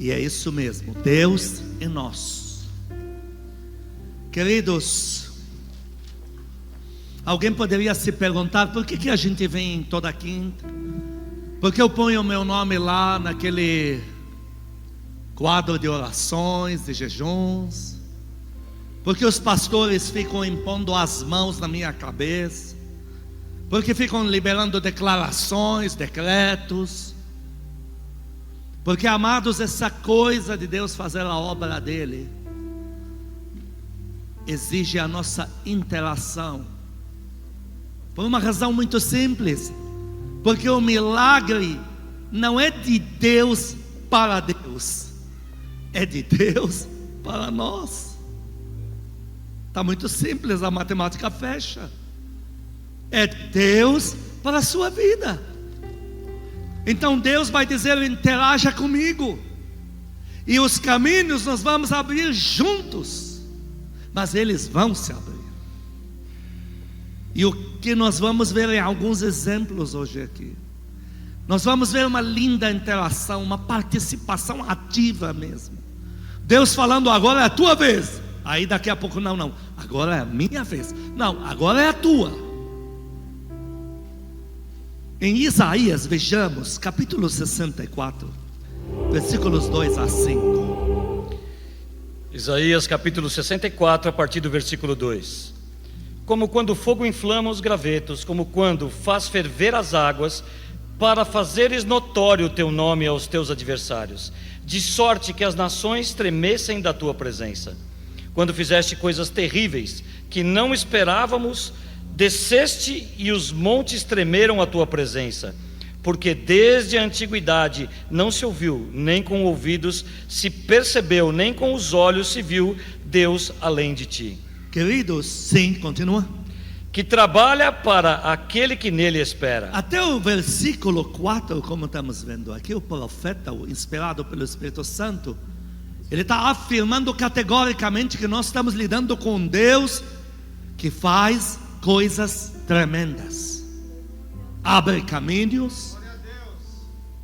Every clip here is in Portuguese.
E é isso mesmo, Deus em nós. Queridos, alguém poderia se perguntar: por que a gente vem toda quinta? Por que eu ponho o meu nome lá naquele quadro de orações, de jejuns? Por que os pastores ficam impondo as mãos na minha cabeça? Por que ficam liberando declarações, decretos? Porque, amados, essa coisa de Deus fazer a obra dele exige a nossa interação, por uma razão muito simples: porque o milagre não é de Deus para Deus, é de Deus para nós. Está muito simples, a matemática fecha. É Deus para a sua vida. Então Deus vai dizer: interaja comigo, e os caminhos nós vamos abrir juntos, mas eles vão se abrir. E o que nós vamos ver em alguns exemplos hoje aqui, nós vamos ver uma linda interação, uma participação ativa mesmo. Deus falando: agora é a tua vez. Aí daqui a pouco: não, agora é a minha vez. Não, agora é a tua. Em Isaías, vejamos, capítulo 64, versículos 2 a 5. Isaías capítulo 64, a partir do versículo 2. Como quando o fogo inflama os gravetos, como quando faz ferver as águas, para fazeres notório o teu nome aos teus adversários, de sorte que as nações tremessem da tua presença. Quando fizeste coisas terríveis que não esperávamos, desceste e os montes tremeram à tua presença, porque desde a antiguidade não se ouviu, nem com ouvidos se percebeu, nem com os olhos se viu Deus além de ti. Queridos, sim, continua. Que trabalha para aquele que nele espera. Até o versículo 4, como estamos vendo aqui, o profeta, inspirado pelo Espírito Santo, ele está afirmando categoricamente que nós estamos lidando com um Deus que faz coisas tremendas, abre caminhos,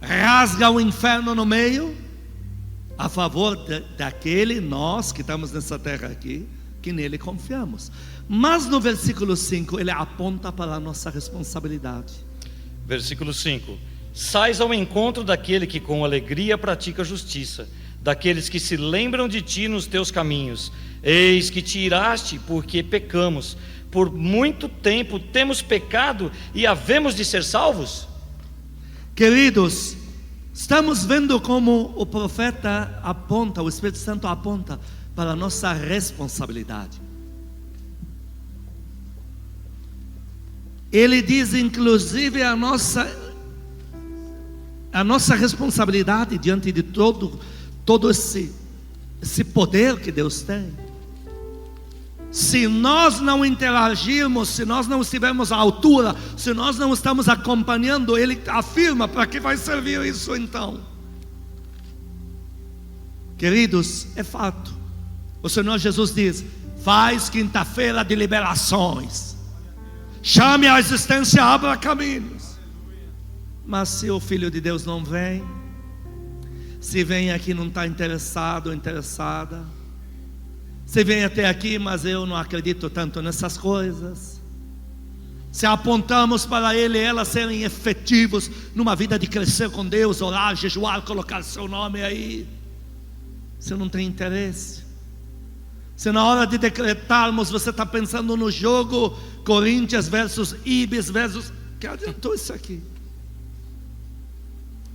rasga o inferno no meio, a favor daquele, nós que estamos nessa terra aqui, que nele confiamos. Mas no versículo 5 ele aponta para a nossa responsabilidade. Versículo 5: sais ao encontro daquele que com alegria pratica justiça, daqueles que se lembram de ti nos teus caminhos. Eis que te iraste porque pecamos, por muito tempo temos pecado e havemos de ser salvos? Queridos, estamos vendo como o profeta aponta, o Espírito Santo aponta para a nossa responsabilidade. Ele diz inclusive a nossa responsabilidade diante de todo esse poder que Deus tem. Se nós não interagirmos, se nós não estivermos à altura, se nós não estamos acompanhando, ele afirma: para que vai servir isso então? Queridos, é fato. O Senhor Jesus diz: faz quinta-feira de liberações, chame a existência, abra caminhos. Mas se o Filho de Deus não vem, se vem aqui não está interessado ou interessada, se vem até aqui, mas eu não acredito tanto nessas coisas, se apontamos para ele e elas serem efetivos numa vida de crescer com Deus, orar, jejuar, colocar seu nome aí, se não tem interesse, se na hora de decretarmos você está pensando no jogo Corinthians versus Ibis versus, que adiantou isso aqui?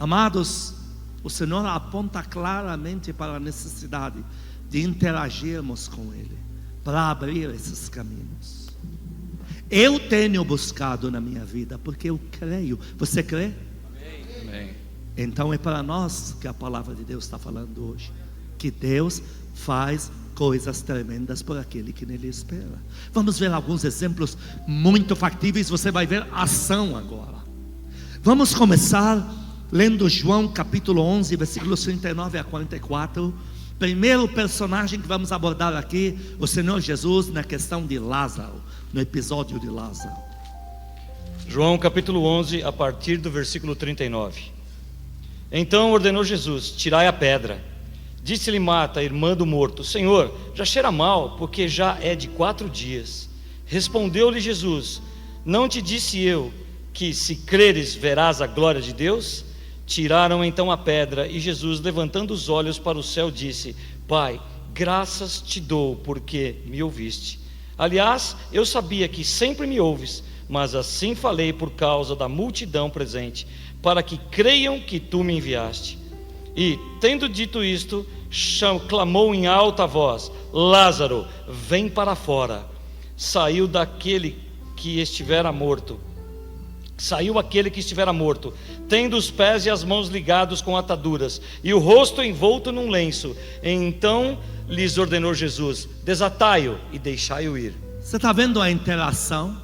Amados, o Senhor aponta claramente para a necessidade de interagirmos com ele, para abrir esses caminhos. Eu tenho buscado na minha vida, porque eu creio. Você crê? Amém. Então é para nós que a palavra de Deus está falando hoje, que Deus faz coisas tremendas por aquele que nele espera. Vamos ver alguns exemplos muito factíveis. Você vai ver ação agora. Vamos começar lendo João capítulo 11, versículos 39 a 44. Primeiro personagem que vamos abordar aqui, o Senhor Jesus, na questão de Lázaro, no episódio de Lázaro. João capítulo 11, a partir do versículo 39. Então ordenou Jesus: tirai a pedra. Disse-lhe Marta, irmã do morto: Senhor, já cheira mal, porque já é de 4 dias. Respondeu-lhe Jesus: Não te disse eu que, se creres, verás a glória de Deus? Tiraram então a pedra, e Jesus, levantando os olhos para o céu, disse: Pai, graças te dou, porque me ouviste. Aliás, eu sabia que sempre me ouves, mas assim falei por causa da multidão presente, para que creiam que tu me enviaste. E, tendo dito isto, clamou em alta voz: Lázaro, vem para fora. Saiu aquele que estivera morto, tendo os pés e as mãos ligados com ataduras, e o rosto envolto num lenço. Então lhes ordenou Jesus: desatai-o e deixai-o ir. Você está vendo a interação?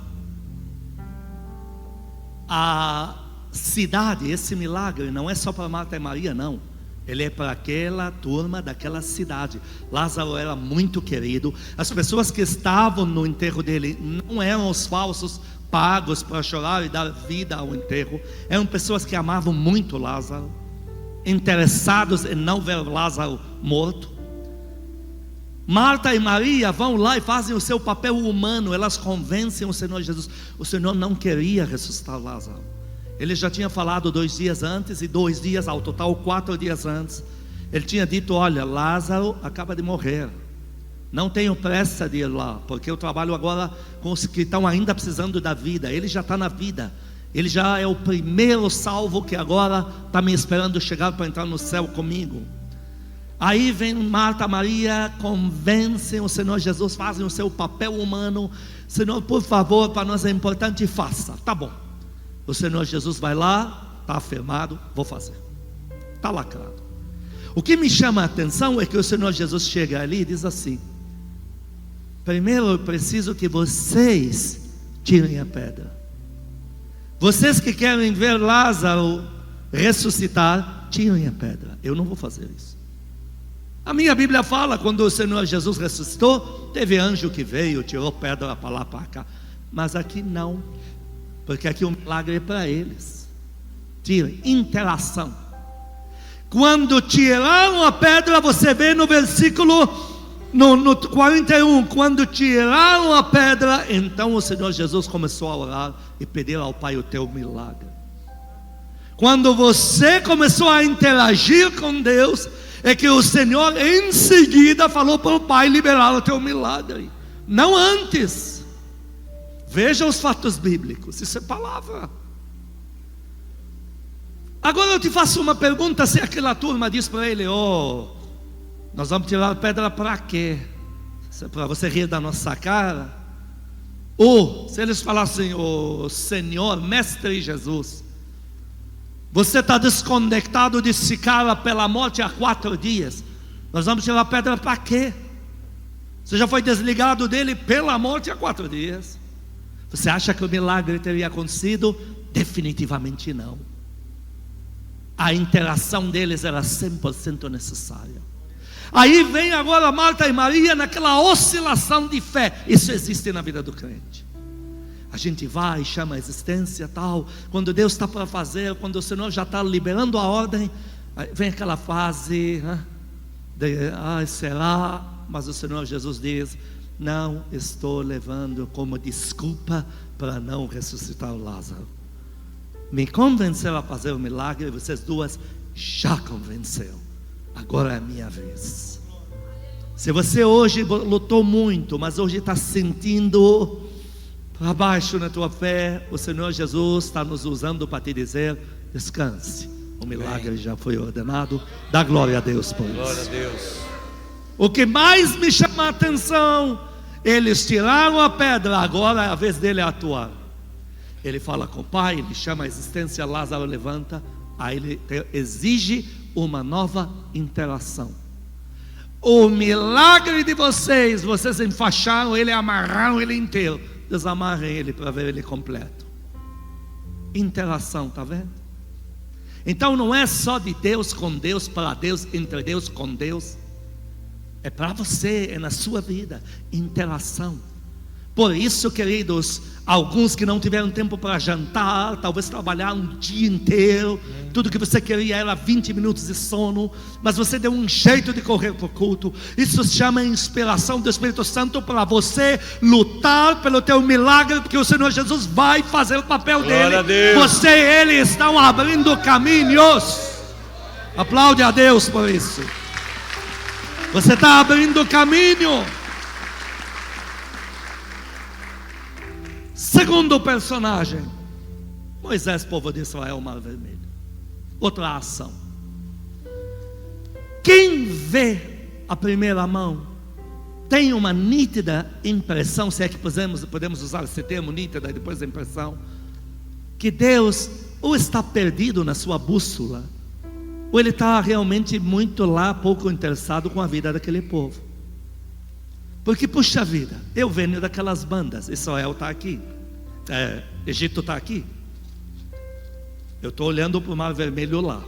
A cidade, esse milagre não é só para Marta e Maria, não. Ele é para aquela turma daquela cidade. Lázaro era muito querido. As pessoas que estavam no enterro dele não eram os falsos pagos para chorar e dar vida ao enterro. Eram pessoas que amavam muito Lázaro, interessados em não ver Lázaro morto. Marta e Maria vão lá e fazem o seu papel humano. Elas convencem o Senhor Jesus. O Senhor não queria ressuscitar Lázaro. Ele já tinha falado 2 dias antes, e 2 dias, ao total 4 dias antes, ele tinha dito: olha, Lázaro acaba de morrer, não tenho pressa de ir lá, porque eu trabalho agora com os que estão ainda precisando da vida. Ele já está na vida, ele já é o primeiro salvo que agora está me esperando chegar para entrar no céu comigo. Aí vem Marta, Maria, convencem o Senhor Jesus, fazem o seu papel humano. Senhor, por favor, para nós é importante, faça. Tá bom. O Senhor Jesus vai lá, está afirmado, vou fazer, está lacrado. O que me chama a atenção é que o Senhor Jesus chega ali e diz assim: primeiro eu preciso que vocês tirem a pedra. Vocês que querem ver Lázaro ressuscitar, tirem a pedra. Eu não vou fazer isso. A minha Bíblia fala, quando o Senhor Jesus ressuscitou, teve anjo que veio, tirou pedra para lá, para cá. Mas aqui não, porque aqui o milagre é para eles. Tirem, interação. Quando tiraram a pedra, você vê no versículo no 41, quando tiraram a pedra, então o Senhor Jesus começou a orar e pedir ao Pai o teu milagre. Quando você começou a interagir com Deus, é que o Senhor em seguida falou para o Pai liberar o teu milagre, não antes. Veja os fatos bíblicos, isso é palavra. Agora eu te faço uma pergunta: se aquela turma diz para ele: nós vamos tirar a pedra para quê? Para você rir da nossa cara? Ou se eles falassem: Senhor, Mestre Jesus, você está desconectado desse cara pela morte há 4 dias, nós vamos tirar a pedra para quê? Você já foi desligado dele pela morte há 4 dias. Você acha que o milagre teria acontecido? Definitivamente não. A interação deles era 100% necessária. Aí vem agora Marta e Maria naquela oscilação de fé. Isso existe na vida do crente. A gente vai, chama a existência tal. Quando Deus está para fazer, quando o Senhor já está liberando a ordem, vem aquela fase, né, será? Mas o Senhor Jesus diz: não estou levando como desculpa para não ressuscitar o Lázaro. Me convenceram a fazer o milagre, vocês duas já convenceram. Agora é a minha vez. Se você hoje lutou muito, mas hoje está sentindo para baixo na tua fé, o Senhor Jesus está nos usando para te dizer: descanse, o milagre já foi ordenado. Dá glória a Deus por isso. Glória a Deus. O que mais me chama a atenção, eles tiraram a pedra, agora é a vez dele atuar. Ele fala com o Pai, ele chama a existência, Lázaro levanta. Aí ele exige uma nova interação. O milagre de vocês enfaixaram ele, amarraram ele inteiro. Desamarrem ele para ver ele completo. Interação, está vendo? Então não é só de Deus com Deus, para Deus, entre Deus com Deus. É para você, é na sua vida. Interação. Por isso, queridos, alguns que não tiveram tempo para jantar, talvez trabalharam um dia inteiro, tudo que você queria era 20 minutos de sono, mas você deu um jeito de correr para o culto. Isso se chama inspiração do Espírito Santo para você lutar pelo teu milagre, porque o Senhor Jesus vai fazer o papel Glória dele. Você e ele estão abrindo caminhos. Aplaude a Deus por isso. Você está abrindo caminho. Segundo personagem, Moisés, povo de Israel, Mar Vermelho. Outra ação. Quem vê a primeira mão tem uma nítida impressão, se é que podemos usar esse termo, nítida, e depois a impressão, que Deus ou está perdido na sua bússola, ou ele está realmente muito lá, pouco interessado com a vida daquele povo. Porque, puxa vida, eu venho daquelas bandas. Israel está aqui, Egito está aqui. Eu estou olhando para o Mar Vermelho lá.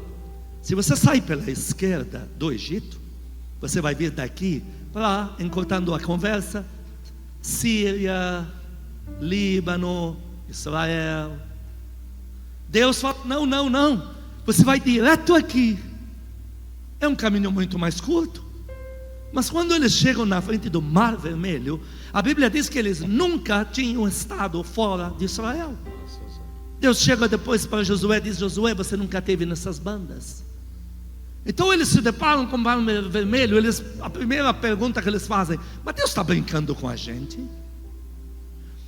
Se você sair pela esquerda do Egito, você vai vir daqui para lá, encurtando a conversa, Síria, Líbano, Israel. Deus fala, não, você vai direto aqui. É um caminho muito mais curto. Mas quando eles chegam na frente do Mar Vermelho, a Bíblia diz que eles nunca tinham estado fora de Israel. Deus chega depois para Josué e diz: Josué, você nunca esteve nessas bandas. Então eles se deparam com o Mar Vermelho. A primeira pergunta que eles fazem: mas Deus está brincando com a gente?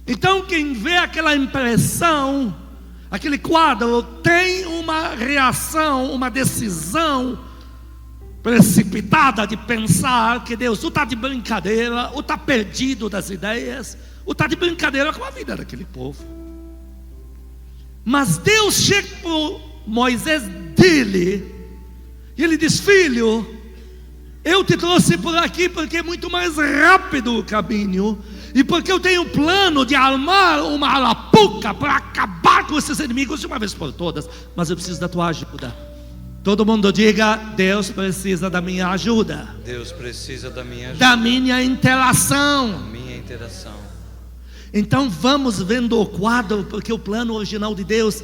Então quem vê aquela impressão, aquele quadro, tem uma reação, uma decisão precipitada de pensar que Deus ou está de brincadeira, ou está perdido das ideias, ou está de brincadeira com a vida daquele povo. Mas Deus chega para Moisés dele, e ele diz: filho, eu te trouxe por aqui porque é muito mais rápido o caminho, e porque eu tenho plano de armar uma arapuca para acabar com esses inimigos de uma vez por todas, mas eu preciso da tua ajuda. Todo mundo diga: Deus precisa da minha ajuda. Deus precisa da minha ajuda. Da minha interação. Da minha interação. Então vamos vendo o quadro, porque o plano original de Deus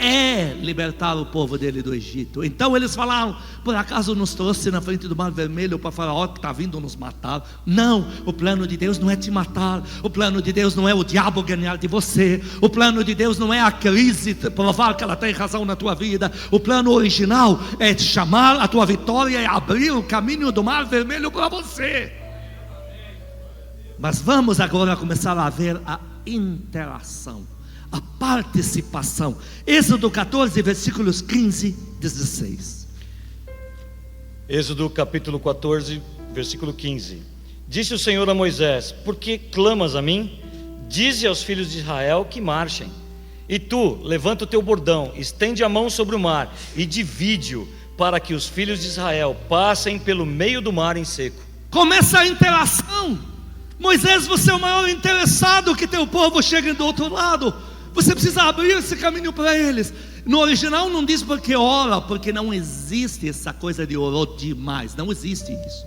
é libertar o povo dele do Egito. Então eles falaram: por acaso nos trouxe na frente do Mar Vermelho para Faraó que está vindo nos matar? Não, o plano de Deus não é te matar. O plano de Deus não é o diabo ganhar de você. O plano de Deus não é a crise provar que ela tem razão na tua vida. O plano original é te chamar a tua vitória e abrir o caminho do Mar Vermelho para você. Mas vamos agora começar a ver a interação, a participação. Êxodo 14, versículos 15 e 16. Êxodo capítulo 14, versículo 15. Disse o Senhor a Moisés: por que clamas a mim? Dize aos filhos de Israel que marchem. E tu, levanta o teu bordão, estende a mão sobre o mar e divide-o, para que os filhos de Israel passem pelo meio do mar em seco. Começa a interação. Moisés, você é o maior interessado que teu povo chegue do outro lado. Você precisa abrir esse caminho para eles. No original não diz porque ora, porque não existe essa coisa de orou demais. Não existe isso.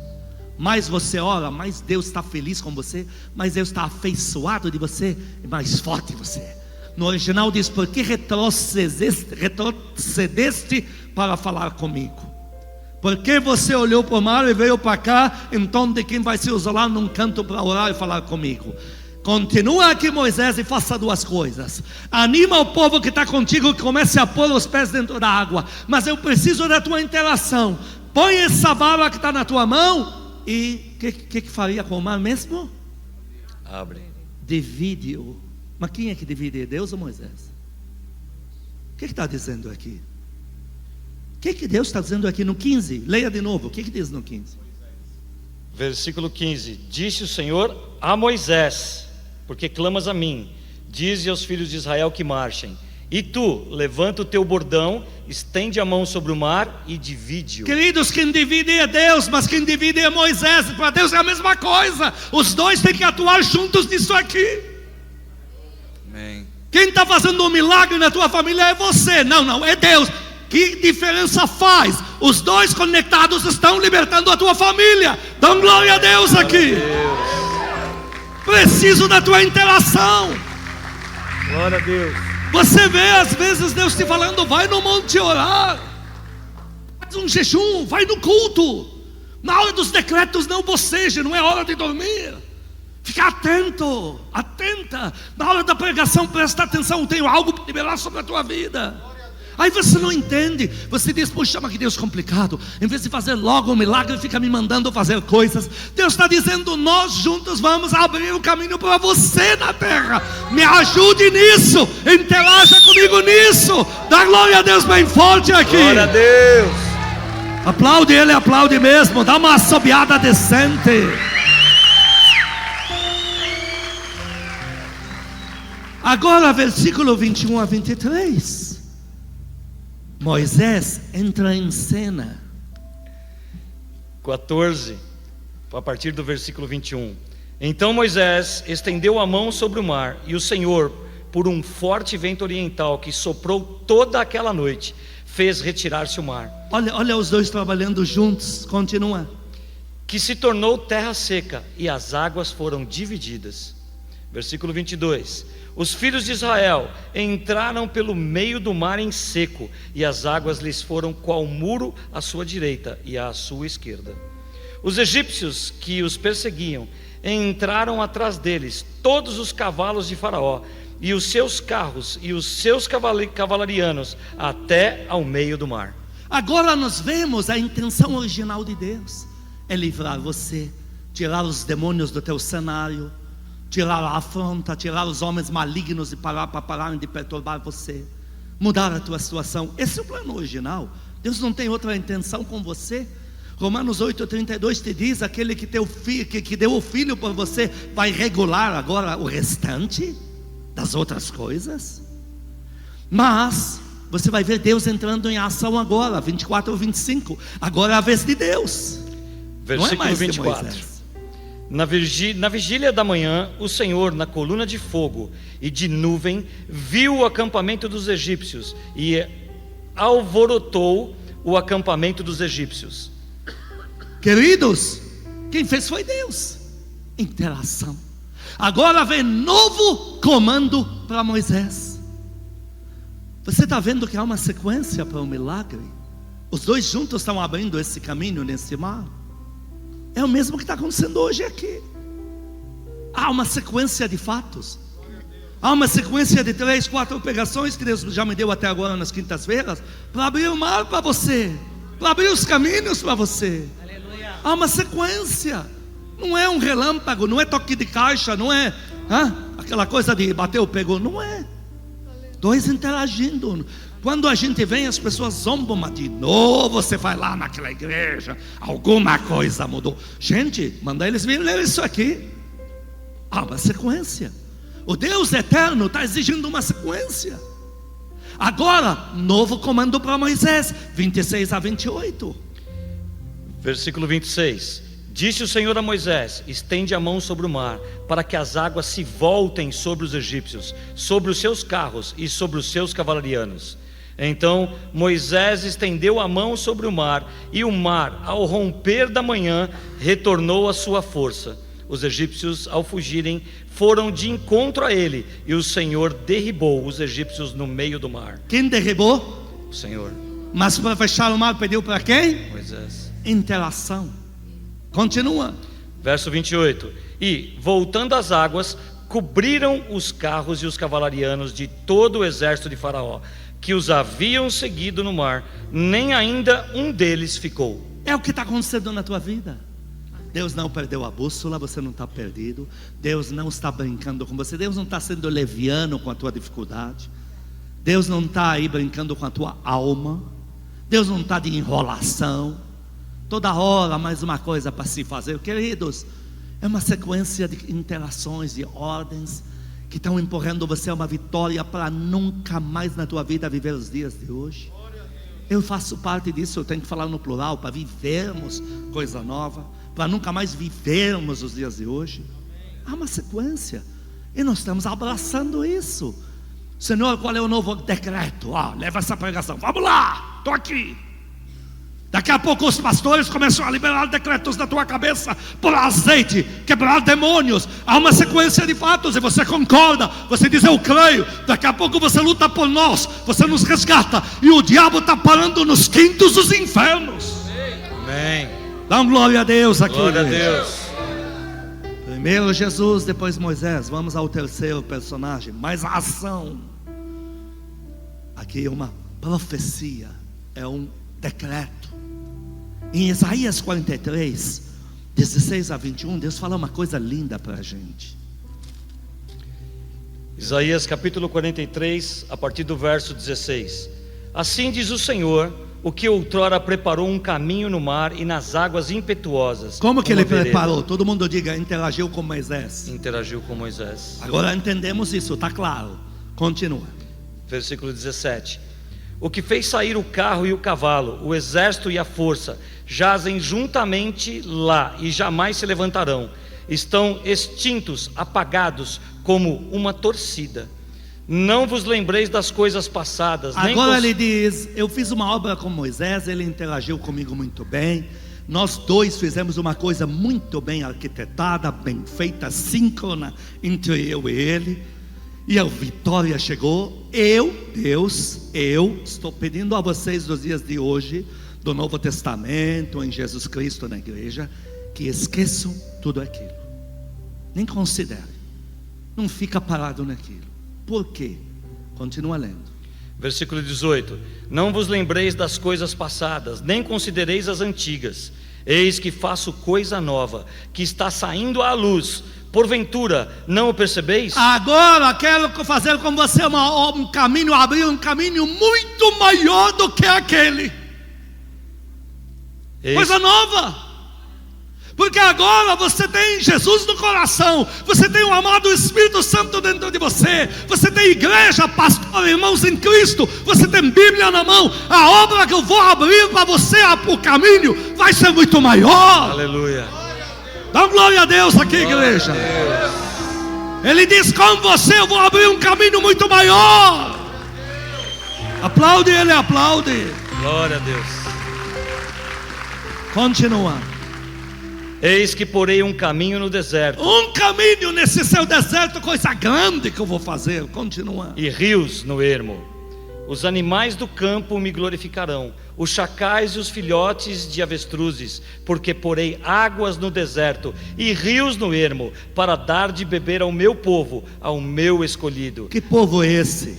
Mais você ora, mais Deus está feliz com você, mais Deus está afeiçoado de você e mais forte você. No original diz: porque retrocedeste para falar comigo? Porque você olhou para o mar e veio para cá, então de quem vai se isolar num canto para orar e falar comigo? Continua aqui, Moisés, e faça duas coisas. Anima o povo que está contigo, que comece a pôr os pés dentro da água. Mas eu preciso da tua interação. Põe essa vara que está na tua mão. E o que faria com o mar mesmo? Abre. Divide-o. Mas quem é que divide? É Deus ou Moisés? O que está dizendo aqui? O que Deus está dizendo aqui no 15? Leia de novo, o que diz no 15? Versículo 15. Disse o Senhor a Moisés: porque clamas a mim? Dize aos filhos de Israel que marchem. E tu, levanta o teu bordão, estende a mão sobre o mar e divide-o. Queridos, quem divide é Deus, mas quem divide é Moisés. Para Deus é a mesma coisa. Os dois têm que atuar juntos nisso aqui. Amém. Quem está fazendo um milagre na tua família é você. Não, é Deus. Que diferença faz? Os dois conectados estão libertando a tua família. Dão glória a Deus aqui. Preciso da tua interação. Glória a Deus. Você vê às vezes Deus te falando: vai no monte orar, faz um jejum, vai no culto. Na hora dos decretos não boceje, não é hora de dormir. Fica atento, atenta. Na hora da pregação presta atenção, eu tenho algo para liberar sobre a tua vida. Aí você não entende, você diz: poxa, mas que Deus complicado. Em vez de fazer logo um milagre, fica me mandando fazer coisas. Deus está dizendo: nós juntos vamos abrir o caminho para você na terra. Me ajude nisso, interaja comigo nisso. Dá glória a Deus bem forte aqui. Glória a Deus. Aplaude ele, aplaude mesmo. Dá uma assobiada decente. Agora versículo 21 a 23. Moisés entra em cena. 14, a partir do versículo 21. Então Moisés estendeu a mão sobre o mar, e o Senhor, por um forte vento oriental que soprou toda aquela noite, fez retirar-se o mar. Olha os dois trabalhando juntos. Continua. Que se tornou terra seca, e as águas foram divididas. Versículo 22. Os filhos de Israel entraram pelo meio do mar em seco, e as águas lhes foram qual muro à sua direita e à sua esquerda. Os egípcios que os perseguiam entraram atrás deles, todos os cavalos de Faraó, e os seus carros e os seus cavalarianos, até ao meio do mar. Agora nós vemos a intenção original de Deus: é livrar você, tirar os demônios do teu cenário, tirar a afronta, tirar os homens malignos para pararem de perturbar você, mudar a tua situação. Esse é o plano original. Deus não tem outra intenção com você. Romanos 8,32 te diz: aquele que deu o filho por você vai regular agora o restante das outras coisas. Mas você vai ver Deus entrando em ação agora. 24 ou 25. Agora é a vez de Deus. Versículo 24. Na vigília da manhã, o Senhor, na coluna de fogo e de nuvem, viu o acampamento dos egípcios e alvorotou o acampamento dos egípcios. Queridos, quem fez foi Deus. Interação. Agora vem novo comando para Moisés. Você está vendo que há uma sequência para o milagre? Os dois juntos estão abrindo esse caminho nesse mar. É o mesmo que está acontecendo hoje aqui. Há uma sequência de fatos. Há uma sequência de 3, 4 pregações que Deus já me deu até agora nas quintas-feiras, para abrir o mar para você, para abrir os caminhos para você. Aleluia. Há uma sequência. Não é um relâmpago, não é toque de caixa, não é aquela coisa de bateu, pegou. Não é. Dois interagindo. Quando a gente vem, as pessoas zombam, mas de novo você vai lá naquela igreja, alguma coisa mudou. Gente, manda eles virem ler isso aqui. Há uma sequência. O Deus eterno está exigindo uma sequência. Agora, novo comando para Moisés, 26 a 28. Versículo 26. Disse o Senhor a Moisés: estende a mão sobre o mar, para que as águas se voltem sobre os egípcios, sobre os seus carros e sobre os seus cavalarianos. Então Moisés estendeu a mão sobre o mar, e o mar, ao romper da manhã, retornou à sua força. Os egípcios, ao fugirem, foram de encontro a ele, e o Senhor derribou os egípcios no meio do mar. Quem derribou? O Senhor. Mas para fechar o mar pediu para quem? Moisés. Interação. Continua. Verso 28. E, voltando às águas, cobriram os carros e os cavalarianos de todo o exército de Faraó, que os haviam seguido no mar, nem ainda um deles ficou. É o que está acontecendo na tua vida. Deus não perdeu a bússola, você não está perdido. Deus não está brincando com você. Deus não está sendo leviano com a tua dificuldade. Deus não está aí brincando com a tua alma. Deus não está de enrolação. Toda hora mais uma coisa para se fazer. Queridos, é uma sequência de interações, de ordens, que estão empurrando você a uma vitória para nunca mais na tua vida viver os dias de hoje. Eu faço parte disso, eu tenho que falar no plural, para vivermos coisa nova, para nunca mais vivermos os dias de hoje. Há uma sequência, e nós estamos abraçando isso. Senhor, qual é o novo decreto? Leva essa pregação, vamos lá, estou aqui. Daqui a pouco os pastores começam a liberar decretos na tua cabeça por azeite, quebrar demônios. Há uma sequência de fatos e você concorda, você diz eu creio. Daqui a pouco você luta por nós, você nos resgata, e o diabo está parando nos quintos dos infernos. Amém. Dá uma glória a Deus aqui. Glória a Deus. Primeiro Jesus, depois Moisés. Vamos ao terceiro personagem, mais ação. Aqui é uma profecia, é um decreto. Em Isaías 43, 16 a 21, Deus fala uma coisa linda para a gente. Isaías capítulo 43, a partir do verso 16. Assim diz o Senhor, o que outrora preparou um caminho no mar e nas águas impetuosas. Como que ele vereda. preparou? Todo mundo diga, interagiu com Moisés. Interagiu com Moisés. Agora entendemos isso, está claro. Continua. Versículo 17. O que fez sair o carro e o cavalo, o exército e a força, jazem juntamente lá e jamais se levantarão. Estão extintos, apagados como uma torcida. Não vos lembreis das coisas passadas. Agora ele diz, eu fiz uma obra com Moisés, ele interagiu comigo muito bem. Nós dois fizemos uma coisa muito bem arquitetada, bem feita, síncrona entre eu e ele. E a vitória chegou. Deus, estou pedindo a vocês nos dias de hoje, do Novo Testamento, em Jesus Cristo, na igreja, que esqueçam tudo aquilo. Nem considerem. Não fica parado naquilo. Por quê? Continua lendo. Versículo 18. Não vos lembreis das coisas passadas, nem considereis as antigas. Eis que faço coisa nova, que está saindo à luz. Porventura, não o percebeis? Agora quero fazer com você um caminho, abrir um caminho muito maior do que aquele. Coisa nova. Porque agora você tem Jesus no coração, você tem o amado Espírito Santo dentro de você, você tem igreja, pastor, irmãos em Cristo, você tem Bíblia na mão. A obra que eu vou abrir para você, o caminho, vai ser muito maior. Aleluia. Dá glória a Deus aqui, igreja. Ele diz, com você eu vou abrir um caminho muito maior. Aplaude ele, aplaude. Glória a Deus. Continua. Eis que porei um caminho no deserto. Um caminho nesse seu deserto, coisa grande que eu vou fazer. Continua. E rios no ermo. Os animais do campo me glorificarão, os chacais e os filhotes de avestruzes, porque porei águas no deserto e rios no ermo, para dar de beber ao meu povo, ao meu escolhido. Que povo é esse?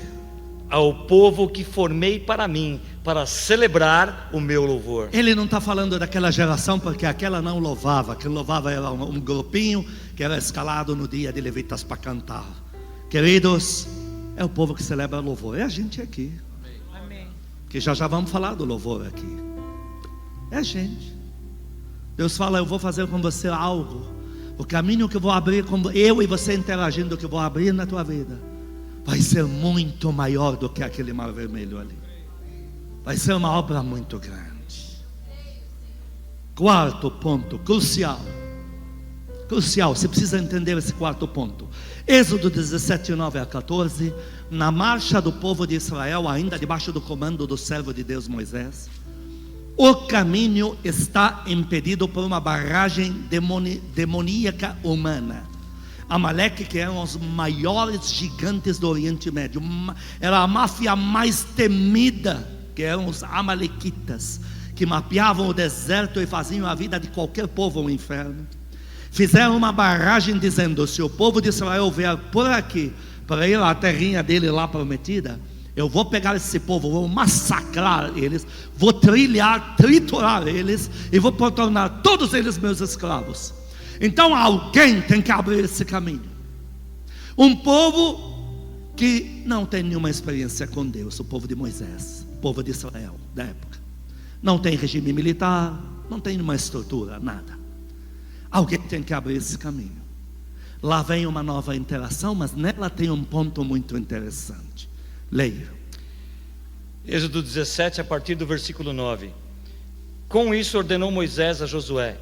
Ao povo que formei para mim, para celebrar o meu louvor. Ele não está falando daquela geração, porque aquela não louvava. Quem louvava era um grupinho que era escalado no dia de levitas para cantar. Queridos, é o povo que celebra o louvor. É a gente aqui. Amém. Que já vamos falar do louvor aqui. É a gente. Deus fala, eu vou fazer com você algo. O caminho que eu vou abrir, com eu e você interagindo, que eu vou abrir na tua vida, vai ser muito maior do que aquele mar vermelho ali. Vai ser uma obra muito grande. Quarto ponto, crucial. Crucial, você precisa entender esse quarto ponto. Êxodo 17, 9 a 14. Na marcha do povo de Israel, ainda debaixo do comando do servo de Deus Moisés, o caminho está impedido por uma barragem demoníaca humana. Amaleque, que eram os maiores gigantes do Oriente Médio, era a máfia mais temida, que eram os amalequitas, que mapeavam o deserto e faziam a vida de qualquer povo um inferno. Fizeram uma barragem dizendo, se o povo de Israel vier por aqui, para ir à terrinha dele lá prometida, eu vou pegar esse povo, vou massacrar eles, vou triturar eles, e vou tornar todos eles meus escravos. Então alguém tem que abrir esse caminho. Um povo que não tem nenhuma experiência com Deus, o povo de Moisés, o povo de Israel da época. Não tem regime militar, não tem nenhuma estrutura, nada. Alguém tem que abrir esse caminho. Lá vem uma nova interação, mas nela tem um ponto muito interessante. Leia. Êxodo 17, a partir do versículo 9. Com isso ordenou Moisés a Josué: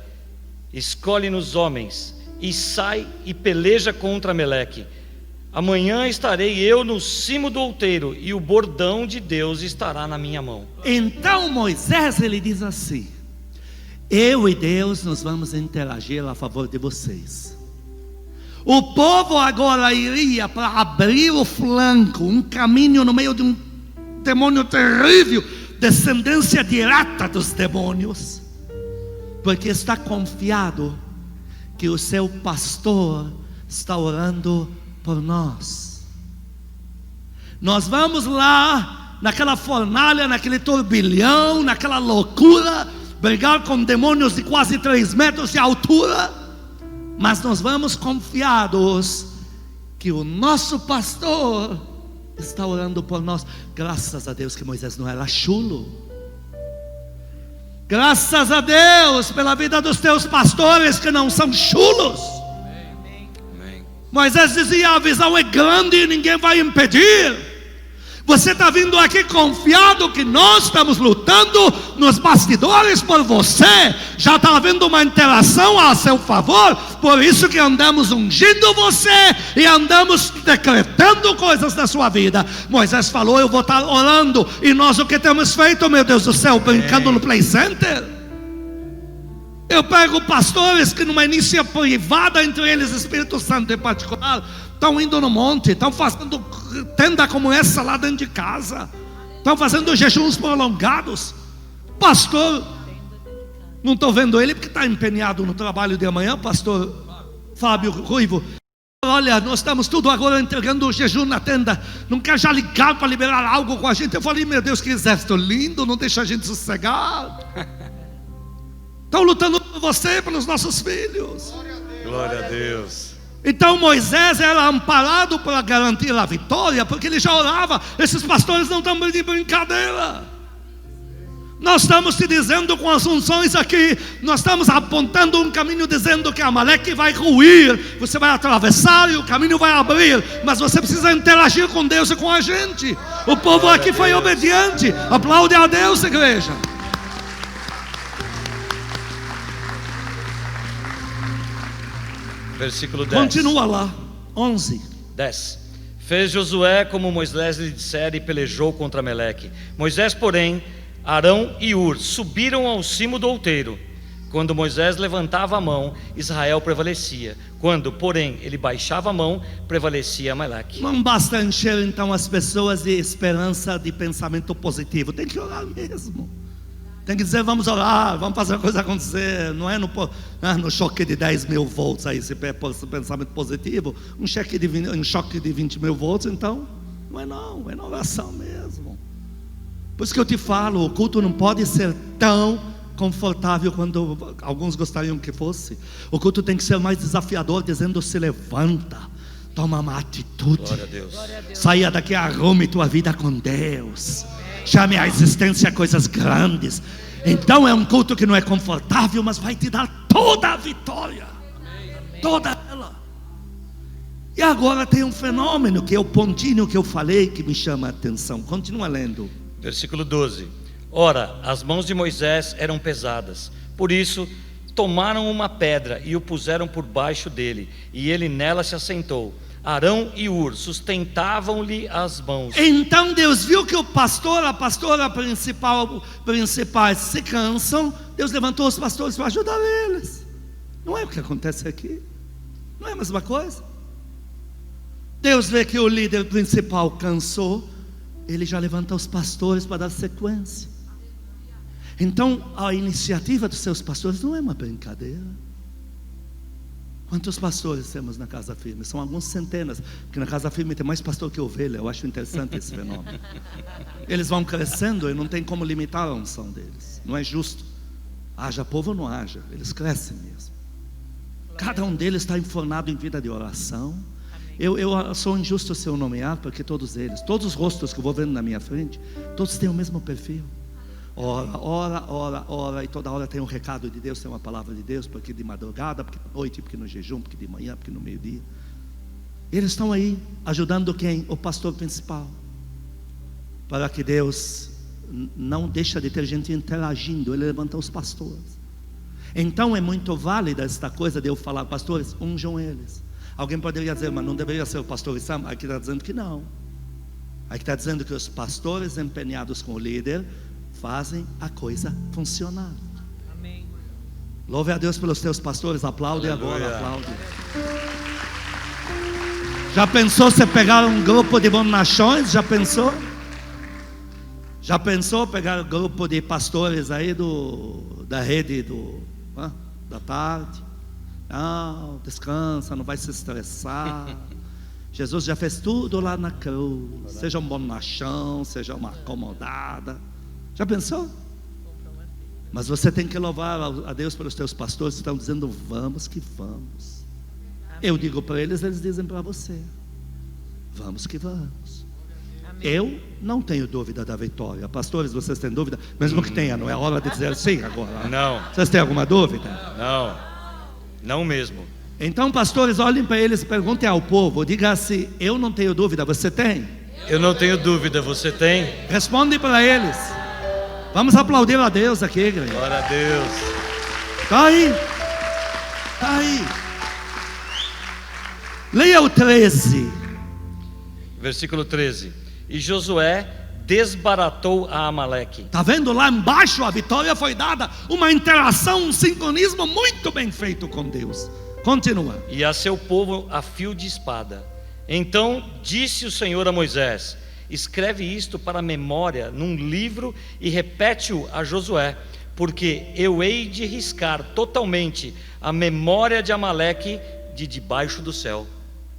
escolhe-nos homens, e sai e peleja contra Ameleque. Amanhã estarei eu no cimo do outeiro, e o bordão de Deus estará na minha mão. Então Moisés, ele diz assim: eu e Deus nós vamos interagir a favor de vocês. O povo agora iria para abrir o flanco, um caminho no meio de um demônio terrível, descendência direta dos demônios, porque está confiado que o seu pastor está orando por nós. Nós vamos lá, naquela fornalha, naquele turbilhão, naquela loucura, brigar com demônios de quase 3 metros de altura, mas nós vamos confiados que o nosso pastor está orando por nós. Graças a Deus que Moisés não era chulo. Graças a Deus pela vida dos teus pastores que não são chulos. Amém. Moisés dizia: a visão é grande e ninguém vai impedir. Você está vindo aqui confiado que nós estamos lutando nos bastidores por você. Já está havendo uma interação a seu favor. Por isso que andamos ungindo você e andamos decretando coisas na sua vida. Moisés falou: eu vou estar orando. E nós o que temos feito, meu Deus do céu? Brincando no Play Center. Eu pego pastores que numa iniciativa privada, entre eles Espírito Santo em particular, estão indo no monte, estão fazendo tenda como essa lá dentro de casa, estão fazendo jejuns prolongados. Pastor, não estou vendo ele porque está empenhado no trabalho de amanhã, pastor Fábio Ruivo. Olha, nós estamos tudo agora entregando o jejum na tenda. Não quer já ligar para liberar algo com a gente? Eu falei: meu Deus, que exército lindo, não deixa a gente sossegar. Estão lutando por você, pelos nossos filhos. Glória a Deus. Então Moisés era amparado para garantir a vitória, porque ele já orava. Esses pastores não estão de brincadeira. Nós estamos te dizendo com as unções aqui, nós estamos apontando um caminho dizendo que Amaleque vai ruir, você vai atravessar e o caminho vai abrir, mas você precisa interagir com Deus e com a gente. O povo aqui foi obediente. Aplaude a Deus, igreja. Versículo 10. Continua lá, 11. 10. Fez Josué como Moisés lhe dissera e pelejou contra Amaleque. Moisés, porém, Arão e Hur subiram ao cimo do outeiro. Quando Moisés levantava a mão, Israel prevalecia. Quando, porém, ele baixava a mão, prevalecia Amaleque. Não basta encher então as pessoas de esperança, de pensamento positivo. Tem que orar mesmo. Tem que dizer: vamos orar, vamos fazer a coisa acontecer. Não é no choque de 10 mil volts aí, se esse pensamento positivo. Um choque de 20 mil volts, então não, é na oração mesmo. Por isso que eu te falo, o culto não pode ser tão confortável quando alguns gostariam que fosse. O culto tem que ser mais desafiador, dizendo: se levanta, toma uma atitude. Glória a Deus. Saia daqui, arrume tua vida com Deus. Chame à existência coisas grandes. Então é um culto que não é confortável, mas vai te dar toda a vitória. Toda ela. E agora tem um fenômeno que é o pontinho que eu falei, que me chama a atenção. Continua lendo. Versículo 12. Ora, as mãos de Moisés eram pesadas, por isso tomaram uma pedra e o puseram por baixo dele, e ele nela se assentou. Arão e Hur sustentavam-lhe as mãos. Então Deus viu que o pastor, a pastora principais se cansam. Deus levantou os pastores para ajudar eles. Não é o que acontece aqui? Não é a mesma coisa? Deus vê que o líder principal cansou, ele já levanta os pastores para dar sequência. Então a iniciativa dos seus pastores não é uma brincadeira. Quantos pastores temos na Casa Firme? São algumas centenas, porque na Casa Firme tem mais pastor que ovelha. Eu acho interessante esse fenômeno. Eles vão crescendo e não tem como limitar a unção deles. Não é justo. Haja povo ou não haja, eles crescem mesmo. Cada um deles está enfornado em vida de oração. Eu sou injusto se eu nomear, porque todos eles, todos os rostos que eu vou vendo na minha frente, todos têm o mesmo perfil. Ora, e toda hora tem um recado de Deus, tem uma palavra de Deus, porque de madrugada, porque de noite, porque no jejum, porque de manhã, porque no meio-dia. Eles estão aí ajudando quem? O pastor principal, para que Deus não deixe de ter gente interagindo. Ele levanta os pastores. Então é muito válida esta coisa de eu falar: pastores, unjam eles. Alguém poderia dizer, mas não deveria ser o pastor Sam? Aqui está dizendo que não. Aqui está dizendo que os pastores empenhados com o líder fazem a coisa funcionar. Amém. Louve a Deus pelos teus pastores. Aplaude agora, aplaude. Já pensou você pegar um grupo de bonachões? Já pensou? Já pensou pegar um grupo de pastores aí da rede da tarde? Não, descansa, não vai se estressar. Jesus já fez tudo lá na cruz. Seja um bonachão, seja uma acomodada. Já pensou? Mas você tem que louvar a Deus pelos teus pastores que estão dizendo, vamos que vamos. Eu digo para eles, eles dizem para você, vamos que vamos. Eu não tenho dúvida da vitória. Pastores, vocês têm dúvida? Mesmo que tenha, não é hora de dizer sim agora. Não. Vocês têm alguma dúvida? Não, não mesmo. Então, pastores, olhem para eles e perguntem ao povo. Diga assim, eu não tenho dúvida, você tem? Eu não tenho dúvida, você tem? Responde para eles. Vamos aplaudir a Deus aqui, igreja. Glória a Deus. Está aí. Está aí. Leia o 13. Versículo 13. E Josué desbaratou a Amaleque. Está vendo lá embaixo? A vitória foi dada. Uma interação, um sincronismo muito bem feito com Deus. Continua. E a seu povo a fio de espada. Então disse o Senhor a Moisés: escreve isto para a memória num livro e repete-o a Josué, porque eu hei de riscar totalmente a memória de Amaleque de debaixo do céu.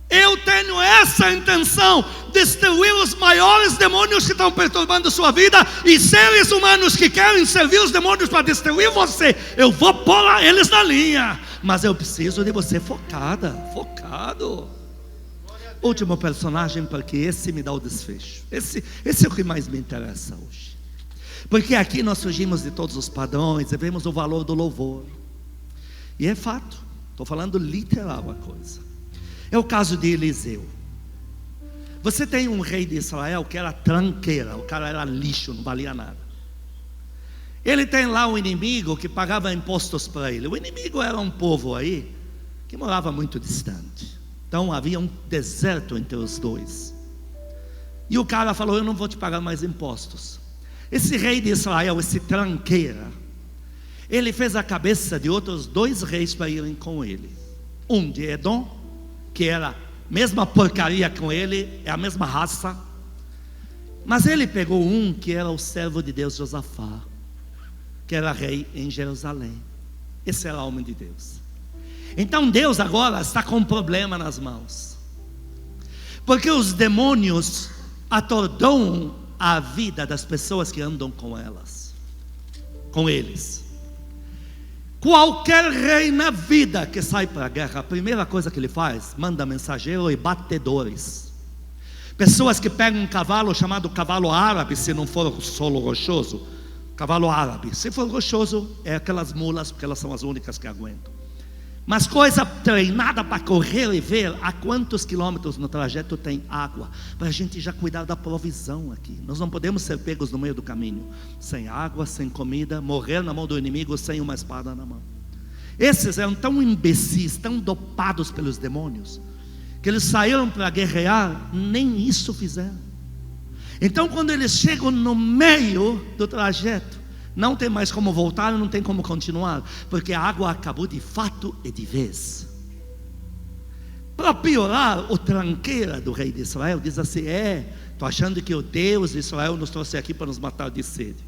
Eu tenho essa intenção: destruir os maiores demônios que estão perturbando sua vida, e seres humanos que querem servir os demônios para destruir você. Eu vou pôr eles na linha, mas eu preciso de você focado. Último personagem, porque esse me dá o desfecho. Esse é o que mais me interessa hoje, porque aqui nós fugimos de todos os padrões e vemos o valor do louvor. E é fato, estou falando literal a coisa. É o caso de Eliseu. Você tem um rei de Israel que era tranqueira, o cara era lixo, não valia nada. Ele tem lá um inimigo que pagava impostos para ele. O inimigo era um povo aí que morava muito distante. Então havia um deserto entre os dois. E o cara falou: eu não vou te pagar mais impostos. Esse rei de Israel, esse tranqueira, ele fez a cabeça de outros 2 reis para irem com ele. Um de Edom, que era a mesma porcaria com ele, é a mesma raça. Mas ele pegou um que era o servo de Deus, Josafá, que era rei em Jerusalém. Esse era o homem de Deus. Então Deus agora está com um problema nas mãos, porque os demônios atordoam a vida das pessoas que andam com eles. Qualquer rei na vida que sai para a guerra, a primeira coisa que ele faz, manda mensageiro e batedores. Pessoas que pegam um cavalo chamado cavalo árabe, se não for solo rochoso, cavalo árabe. Se for rochoso, é aquelas mulas, porque elas são as únicas que aguentam. Mas coisa treinada para correr e ver a quantos quilômetros no trajeto tem água, para a gente já cuidar da provisão aqui. Nós não podemos ser pegos no meio do caminho, sem água, sem comida, morrer na mão do inimigo sem uma espada na mão. Esses eram tão imbecis, tão dopados pelos demônios, que eles saíram para guerrear, nem isso fizeram. Então quando eles chegam no meio do trajeto, não tem mais como voltar, não tem como continuar, porque a água acabou de fato e de vez. Para piorar, o tranqueira do rei de Israel diz assim: estou achando que o Deus de Israel nos trouxe aqui para nos matar de sede.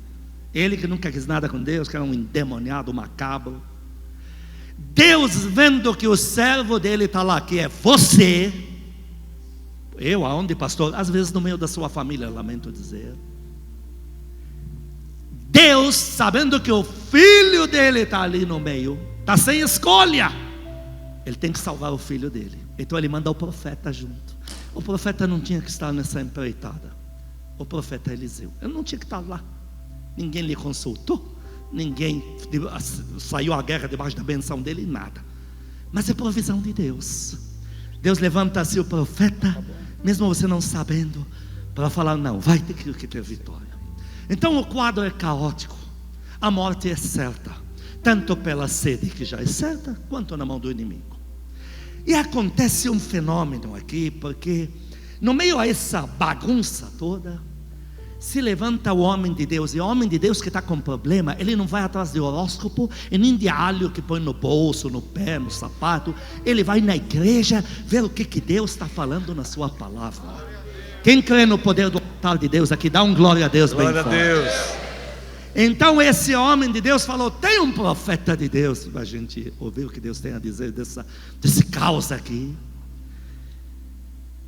Ele que nunca quis nada com Deus, que era um endemoniado, macabro. Deus, vendo que o servo dele está lá, que é você, eu aonde, pastor? Às vezes no meio da sua família, lamento dizer. Deus, sabendo que o filho dele está ali no meio, está sem escolha, ele tem que salvar o filho dele. Então ele manda o profeta junto. O profeta não tinha que estar nessa empreitada. O profeta Eliseu, ele não tinha que estar lá. Ninguém lhe consultou, ninguém saiu à guerra debaixo da benção dele, nada. Mas é provisão de Deus. Deus levanta assim o profeta, mesmo você não sabendo, para falar: não, vai ter que ter vitória. Então o quadro é caótico. A morte é certa, tanto pela sede, que já é certa, quanto na mão do inimigo. E acontece um fenômeno aqui, porque no meio a essa bagunça toda, se levanta o homem de Deus. E o homem de Deus que está com problema, ele não vai atrás de horóscopo e nem de alho que põe no bolso, no pé, no sapato. Ele vai na igreja ver o que Deus está falando na sua palavra. Quem crê no poder do altar de Deus aqui, dá um glória a Deus bem forte. Glória a Deus. Então esse homem de Deus falou: tem um profeta de Deus para a gente ouvir o que Deus tem a dizer desse caos aqui.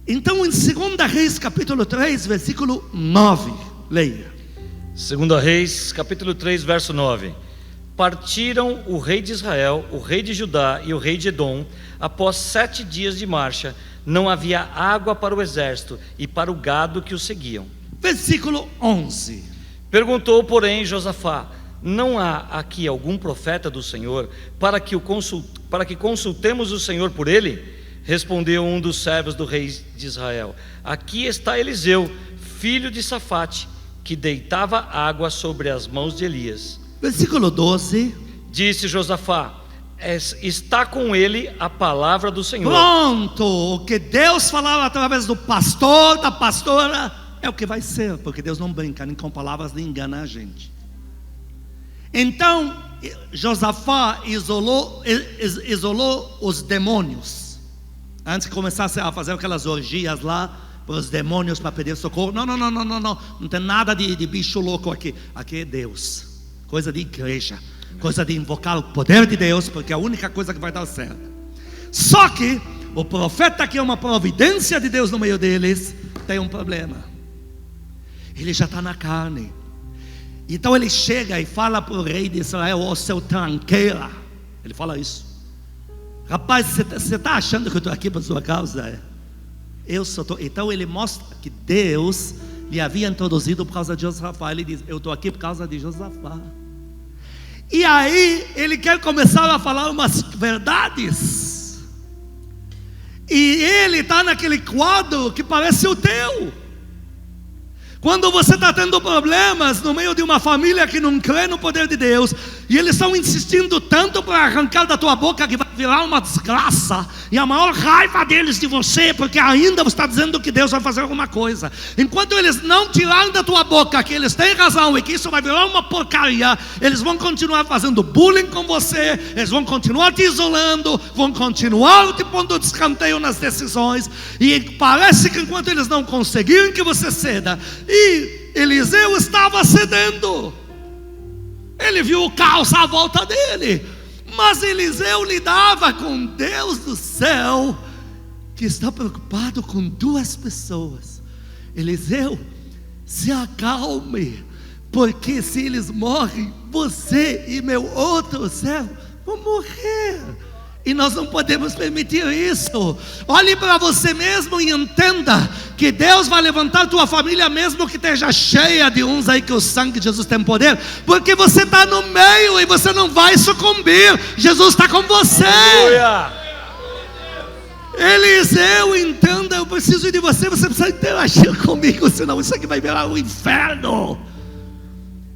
Então em 2 Reis capítulo 3 versículo 9, leia. 2 Reis capítulo 3 verso 9. Partiram o rei de Israel, o rei de Judá e o rei de Edom. Após 7 dias de marcha, não havia água para o exército e para o gado que os seguiam. Versículo 11. Perguntou, porém, Josafá: não há aqui algum profeta do Senhor para que consultemos o Senhor por ele? Respondeu um dos servos do rei de Israel: aqui está Eliseu, filho de Safate, que deitava água sobre as mãos de Elias. Versículo 12. Disse Josafá: está com ele a palavra do Senhor. Pronto, o que Deus falava através do pastor, da pastora, é o que vai ser, porque Deus não brinca nem com palavras, nem engana a gente. Então Josafá isolou os demônios. Antes que começasse a fazer aquelas orgias lá para os demônios, para pedir socorro. Não tem nada de bicho louco aqui. Aqui é Deus, coisa de igreja, coisa de invocar o poder de Deus, porque é a única coisa que vai dar certo. Só que o profeta, que é uma providência de Deus no meio deles, tem um problema. Ele já está na carne. Então ele chega e fala para o rei de Israel: ó seu tranqueira. Ele fala isso: rapaz, você está achando que eu estou aqui por sua causa? Eu só estou. Então ele mostra que Deus lhe havia introduzido por causa de Josafá. Ele diz: eu estou aqui por causa de Josafá. E aí ele quer começar a falar umas verdades. E ele está naquele quadro que parece o teu. Quando você está tendo problemas no meio de uma família que não crê no poder de Deus, e eles estão insistindo tanto para arrancar da tua boca que vai virar uma desgraça, e a maior raiva deles de você, porque ainda você está dizendo que Deus vai fazer alguma coisa. Enquanto eles não tirarem da tua boca que eles têm razão e que isso vai virar uma porcaria, eles vão continuar fazendo bullying com você, eles vão continuar te isolando, vão continuar te pondo de escanteio nas decisões. E parece que enquanto eles não conseguirem que você ceda, e Eliseu estava cedendo. Ele viu o caos à volta dele, mas Eliseu lidava com Deus do céu, que está preocupado com duas pessoas. Eliseu, se acalme, porque se eles morrem, você e meu outro servo vão morrer, e nós não podemos permitir isso. Olhe para você mesmo e entenda que Deus vai levantar tua família, mesmo que esteja cheia de uns aí que o sangue de Jesus tem poder, porque você está no meio e você não vai sucumbir. Jesus está com você. Aleluia. Eliseu, entenda, eu preciso de você. Você precisa interagir comigo, senão isso aqui vai virar um inferno.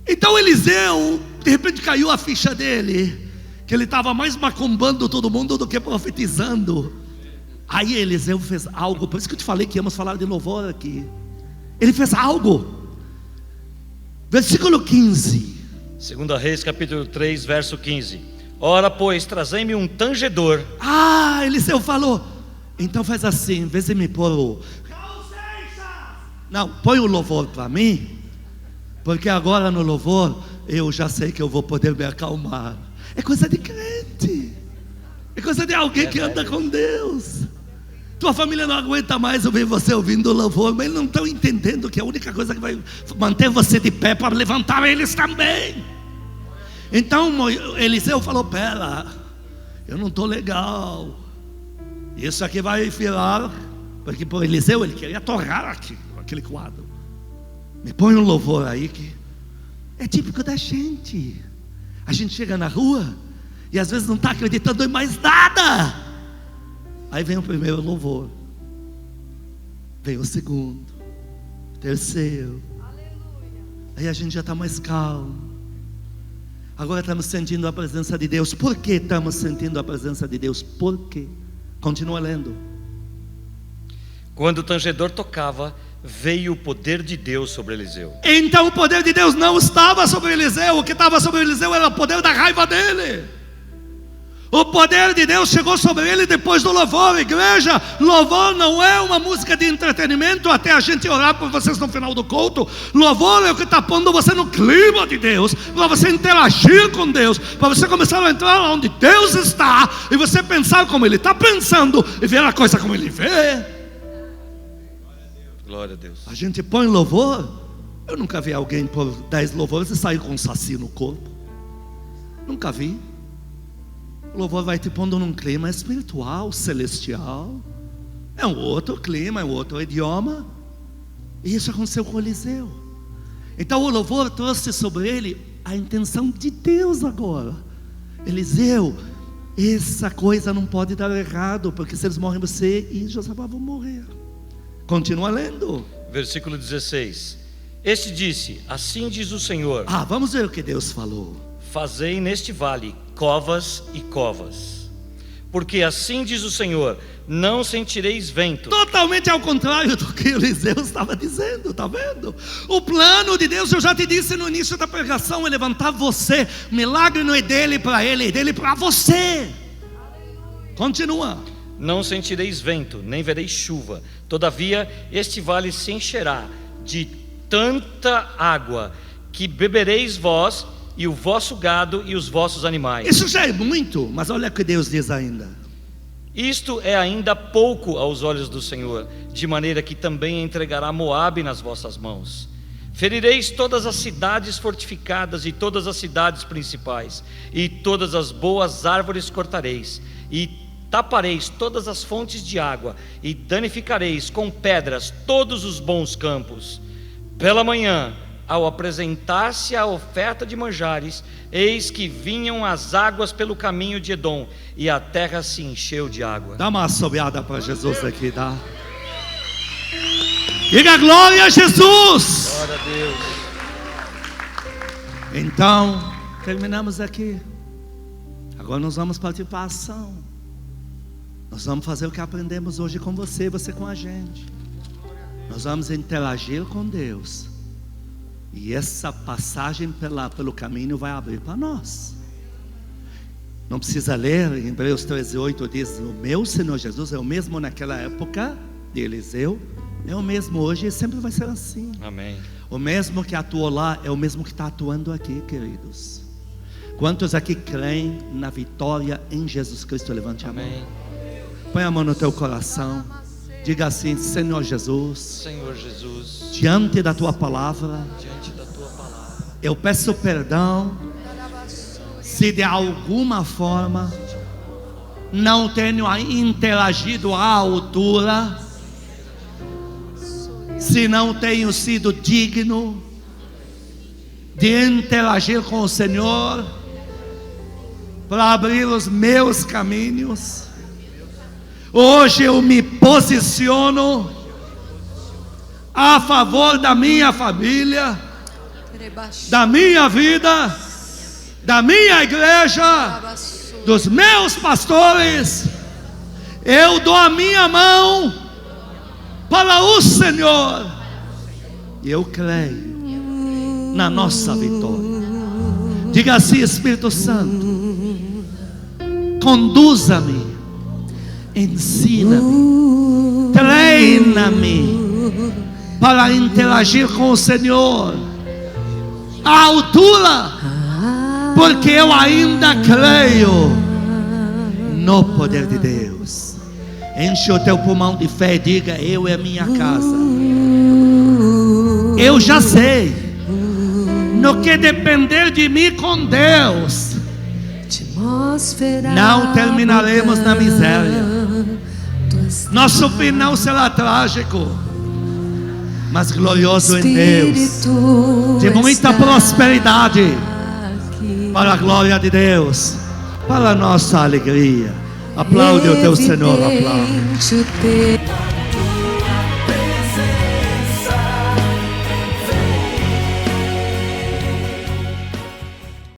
Então Eliseu, de repente caiu a ficha dele, que ele estava mais macumbando todo mundo do que profetizando. Aí Eliseu fez algo, por isso que eu te falei que íamos falar de louvor aqui. Ele fez algo. Versículo 15. 2 Reis capítulo 3 verso 15. Ora pois, trazei-me um tangedor. Eliseu falou: então faz assim, em vez de me pôr o... não, põe o louvor para mim, porque agora no louvor eu já sei que eu vou poder me acalmar. É coisa de crente, é coisa de alguém que anda com Deus. Tua família não aguenta mais ouvir você ouvindo o louvor, mas eles não estão entendendo que a única coisa que vai manter você de pé para levantar eles também. Então Eliseu falou: pera, eu não estou legal, isso aqui vai virar, porque por Eliseu ele queria torrar aquele quadro. Me põe um louvor aí que é típico da gente. A gente chega na rua e às vezes não está acreditando em mais nada. Aí vem o primeiro louvor, vem o segundo, o terceiro. Aí a gente já está mais calmo. Agora estamos sentindo a presença de Deus. Por que estamos sentindo a presença de Deus? Por quê? Continua lendo. Quando o tangedor tocava, veio o poder de Deus sobre Eliseu. Então o poder de Deus não estava sobre Eliseu. O que estava sobre Eliseu era o poder da raiva dele. O poder de Deus chegou sobre ele depois do louvor. Igreja, louvor não é uma música de entretenimento até a gente orar por vocês no final do culto. Louvor é o que está pondo você no clima de Deus, para você interagir com Deus, para você começar a entrar onde Deus está, e você pensar como Ele está pensando, e ver a coisa como Ele vê. Glória a Deus. A gente põe louvor. Eu nunca vi alguém por 10 louvores e sair com um saci no corpo. Nunca vi. O louvor vai te pondo num clima espiritual, celestial. É um outro clima, é um outro idioma. E isso aconteceu com Eliseu. Então o louvor trouxe sobre ele a intenção de Deus agora. Eliseu, essa coisa não pode dar errado, porque se eles morrem, você e Josafá vão morrer. Continua lendo. Versículo 16. Este disse: assim diz o Senhor. Vamos ver o que Deus falou. Fazei neste vale covas e covas, porque assim diz o Senhor: não sentireis vento. Totalmente ao contrário do que Eliseu estava dizendo, está vendo? O plano de Deus, eu já te disse no início da pregação, é levantar você. O milagre não é dele para ele, é dele para você. Continua. Não sentireis vento, nem vereis chuva. Todavia este vale se encherá de tanta água, que bebereis vós e o vosso gado e os vossos animais. Isso já é muito, mas olha o que Deus diz ainda. Isto é ainda pouco aos olhos do Senhor, de maneira que também entregará Moabe nas vossas mãos. Ferireis todas as cidades fortificadas e todas as cidades principais, e todas as boas árvores cortareis, e tapareis todas as fontes de água, e danificareis com pedras todos os bons campos. Pela manhã, ao apresentar-se a oferta de manjares, eis que vinham as águas pelo caminho de Edom, e a terra se encheu de água. Dá uma assobiada para Jesus aqui, dá. Diga glória a Jesus. Glória a Deus. Então, terminamos aqui. Agora nós vamos partir para a ação. Nós vamos fazer o que aprendemos hoje com você, você com a gente. Nós vamos interagir com Deus. E essa passagem pelo caminho vai abrir para nós. Não precisa ler, em Hebreus 13:8 diz: o meu Senhor Jesus é o mesmo naquela época de Eliseu, é o mesmo hoje e sempre vai ser assim. Amém. O mesmo que atuou lá é o mesmo que está atuando aqui, queridos. Quantos aqui creem na vitória em Jesus Cristo? Levante a mão. Amém. Põe a mão no teu coração. Diga assim: Senhor Jesus, Senhor Jesus, diante da tua palavra, eu peço perdão se de alguma forma não tenho interagido à altura, se não tenho sido digno de interagir com o Senhor para abrir os meus caminhos. Hoje eu me posiciono a favor da minha família, da minha vida, da minha igreja, dos meus pastores. Eu dou a minha mão para o Senhor, e eu creio na nossa vitória. Diga assim: Espírito Santo, conduza-me, ensina-me, treina-me para interagir com o Senhor à altura, porque eu ainda creio no poder de Deus. Enche o teu pulmão de fé e diga: eu e a minha casa, eu já sei, no que depender de mim com Deus, não terminaremos na miséria. Nosso final será trágico, mas glorioso em Deus, de muita prosperidade, para a glória de Deus, para a nossa alegria. Aplaude o teu Senhor, aplaude.